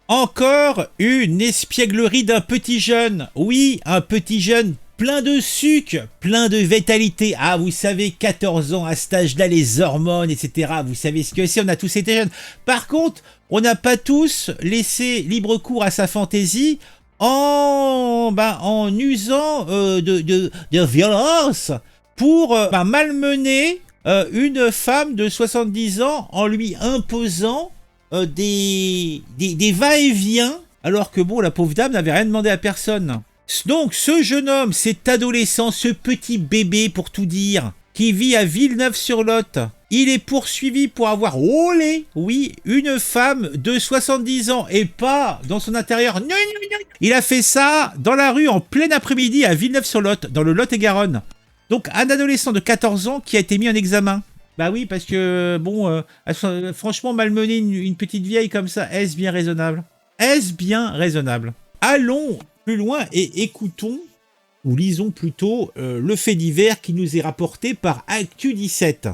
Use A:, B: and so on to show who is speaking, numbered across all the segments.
A: Encore une espièglerie d'un petit jeune. Oui, un petit jeune plein de sucre, plein de vitalité. Ah, vous savez, 14 ans à cet âge-là, les hormones, etc. Vous savez ce que c'est, on a tous été jeunes. Par contre, on n'a pas tous laissé libre cours à sa fantaisie en usant de violence pour malmener une femme de 70 ans en lui imposant des va-et-vient, alors que bon, la pauvre dame n'avait rien demandé à personne. Donc, ce jeune homme, cet adolescent, ce petit bébé, pour tout dire, qui vit à Villeneuve-sur-Lot, il est poursuivi pour avoir olé, oui, une femme de 70 ans et pas dans son intérieur. Non, non, non. Il a fait ça dans la rue en plein après-midi à Villeneuve-sur-Lot, dans le Lot-et-Garonne. Donc, un adolescent de 14 ans qui a été mis en examen. Bah oui, parce que, bon, franchement, malmener une petite vieille comme ça, est-ce bien raisonnable? Est-ce bien raisonnable? Allons plus loin et écoutons, ou lisons plutôt, le fait divers qui nous est rapporté par Actu17.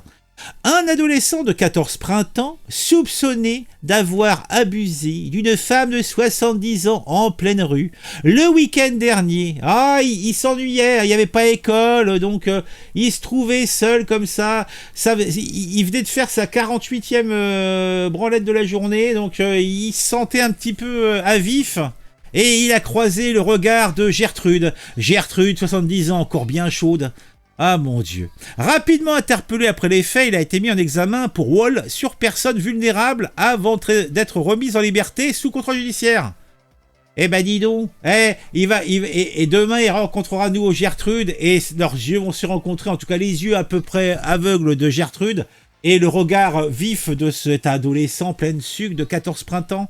A: Un adolescent de 14 printemps soupçonné d'avoir abusé d'une femme de 70 ans en pleine rue le week-end dernier. Ah, il s'ennuyait, il n'y avait pas école, donc il se trouvait seul comme ça. Il venait de faire sa 48e branlette de la journée, donc il se sentait un petit peu à vif. Et il a croisé le regard de Gertrude. Gertrude, 70 ans, encore bien chaude. Ah mon Dieu. Rapidement interpellé après les faits, il a été mis en examen pour vol sur personne vulnérable avant d'être remis en liberté sous contrôle judiciaire. Eh ben dis donc, et demain il rencontrera à nouveau Gertrude et leurs yeux vont se rencontrer, en tout cas les yeux à peu près aveugles de Gertrude et le regard vif de cet adolescent plein de sucre de 14 printemps.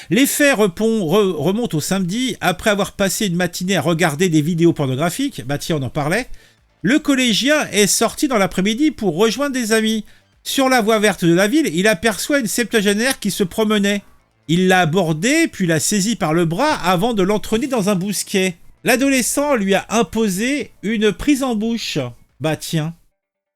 A: Les faits remontent au samedi, après avoir passé une matinée à regarder des vidéos pornographiques, bah tiens on en parlait. Le collégien est sorti dans l'après-midi pour rejoindre des amis. Sur la voie verte de la ville, il aperçoit une septuagénaire qui se promenait. Il l'a abordée, puis l'a saisie par le bras avant de l'entraîner dans un bousquet. L'adolescent lui a imposé une prise en bouche. Bah tiens.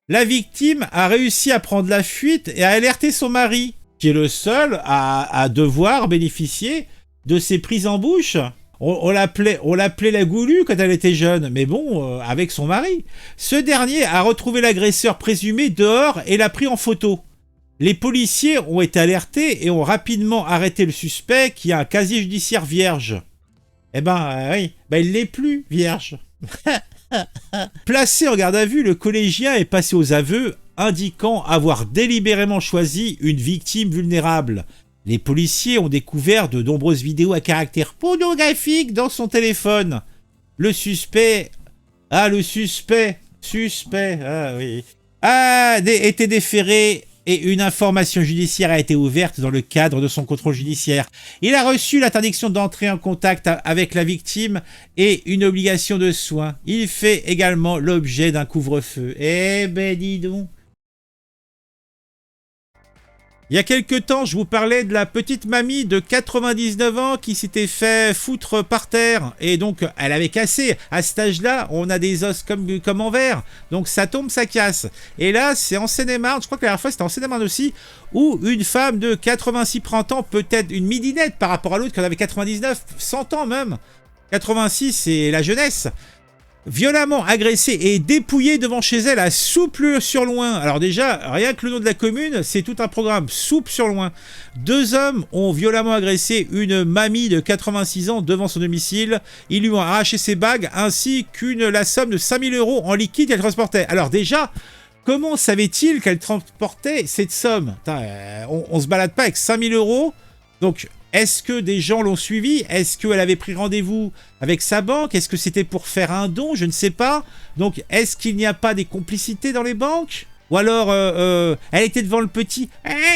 A: La victime a réussi à prendre la fuite et à alerter son mari, qui est le seul à devoir bénéficier de ces prises en bouche. On l'appelait la goulue quand elle était jeune, mais bon, avec son mari. Ce dernier a retrouvé l'agresseur présumé dehors et l'a pris en photo. Les policiers ont été alertés et ont rapidement arrêté le suspect qui a un casier judiciaire vierge. Eh ben, oui, il l'est plus, vierge. Placé en garde à vue, le collégien est passé aux aveux, indiquant avoir délibérément choisi une victime vulnérable. Les policiers ont découvert de nombreuses vidéos à caractère pornographique dans son téléphone. Le suspect, été déféré et une information judiciaire a été ouverte dans le cadre de son contrôle judiciaire. Il a reçu l'interdiction d'entrer en contact avec la victime et une obligation de soins. Il fait également l'objet d'un couvre-feu. Eh ben dis donc. Il y a quelques temps, je vous parlais de la petite mamie de 99 ans qui s'était fait foutre par terre. Et donc, elle avait cassé. À cet âge-là, on a des os comme en verre. Donc, ça tombe, ça casse. Et là, c'est en Seine-et-Marne, je crois que la dernière fois, c'était en Seine-et-Marne aussi, où une femme de 86 printemps, peut-être une midinette par rapport à l'autre qui en avait 99, 100 ans même. 86, c'est la jeunesse. Violemment agressée et dépouillée devant chez elle à Souple-sur-Loing. Alors déjà, rien que le nom de la commune, c'est tout un programme. Souple-sur-Loing. 2 hommes ont violemment agressé une mamie de 86 ans devant son domicile. Ils lui ont arraché ses bagues ainsi la somme de 5 000 € en liquide qu'elle transportait. Alors déjà, comment savait-il qu'elle transportait cette somme? On se balade pas avec 5 000 €. Donc, est-ce que des gens l'ont suivi? Est-ce qu'elle avait pris rendez-vous avec sa banque? Est-ce que c'était pour faire un don? Je ne sais pas. Donc, est-ce qu'il n'y a pas des complicités dans les banques? Ou alors, elle était devant le petit.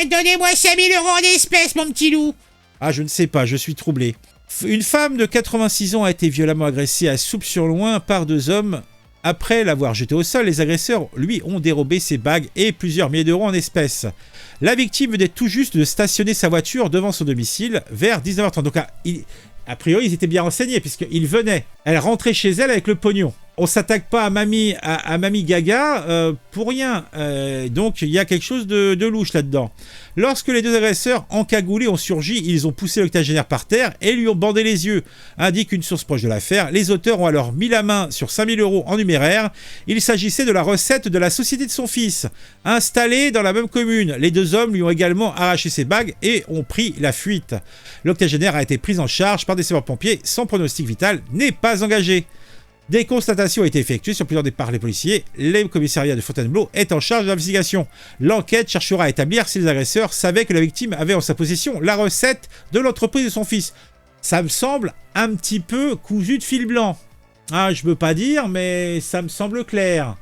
A: Donnez-moi 5 000 € en espèces, mon petit loup. Ah, je ne sais pas, je suis troublé. Une femme de 86 ans a été violemment agressée à Souple-sur-Loing par 2 hommes. Après l'avoir jetée au sol, les agresseurs lui ont dérobé ses bagues et plusieurs milliers d'euros en espèces. La victime venait tout juste de stationner sa voiture devant son domicile vers 19h30. Donc, a priori, ils étaient bien renseignés puisqu'ils venaient. Elle rentrait chez elle avec le pognon. on s'attaque pas à Mamie Gaga pour rien. Donc il y a quelque chose de louche là-dedans. Lorsque les deux agresseurs encagoulés ont surgi, ils ont poussé l'octogénaire par terre et lui ont bandé les yeux, indique une source proche de l'affaire. Les auteurs ont alors mis la main sur 5 000 € en numéraire. Il s'agissait de la recette de la société de son fils, installée dans la même commune. Les deux hommes lui ont également arraché ses bagues et ont pris la fuite. L'octogénaire a été pris en charge par des sapeurs-pompiers. Son pronostic vital n'est pas engagé. Des constatations ont été effectuées sur plusieurs par les policiers. Le commissariat de Fontainebleau est en charge de l'investigation. L'enquête cherchera à établir si les agresseurs savaient que la victime avait en sa possession la recette de l'entreprise de son fils. Ça me semble un petit peu cousu de fil blanc. Ah, je veux pas dire, mais ça me semble clair.